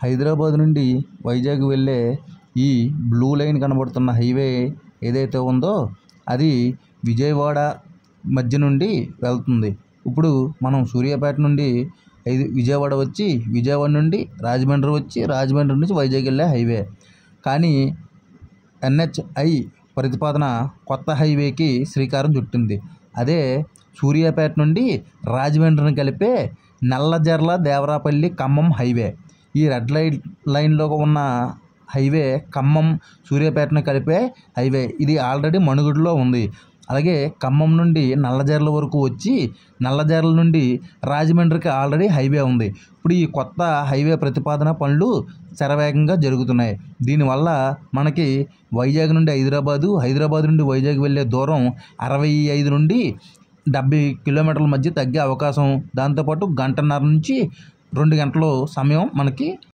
హైదరాబాద్ నుండి వైజాగ్ వెళ్ళే ఈ బ్లూ లైన్ కనబడుతున్న హైవే ఏదైతే ఉందో అది విజయవాడ మధ్య నుండి వెళ్తుంది. ఇప్పుడు మనం సూర్యాపేట నుండి విజయవాడ వచ్చి విజయవాడ నుండి రాజమండ్రి వచ్చి రాజమండ్రి నుంచి వైజాగ్ వెళ్ళే హైవే. కానీ NHI ప్రతిపాదన కొత్త హైవేకి శ్రీకారం చుట్టింది. అదే సూర్యాపేట నుండి రాజమండ్రిని కలిపే నల్లజర్ల దేవరాపల్లి ఖమ్మం హైవే. ఈ రెడ్ లైన్లో ఉన్న హైవే ఖమ్మం సూర్యాపేటను కలిపే హైవే. ఇది ఆల్రెడీ మనుగడలో ఉంది. అలాగే ఖమ్మం నుండి నల్లజర్ల వరకు వచ్చి నల్లజర్ల నుండి రాజమండ్రికి ఆల్రెడీ హైవే ఉంది. ఇప్పుడు ఈ కొత్త హైవే ప్రతిపాదన పనులు శరవేగంగా జరుగుతున్నాయి. దీనివల్ల మనకి వైజాగ్ నుండి హైదరాబాద్ నుండి వైజాగ్ వెళ్ళే దూరం 65 నుండి 70 కిలోమీటర్ల మధ్య తగ్గే అవకాశం, దాంతోపాటు 1.5 నుంచి 2 గంటలు సమయం మనకి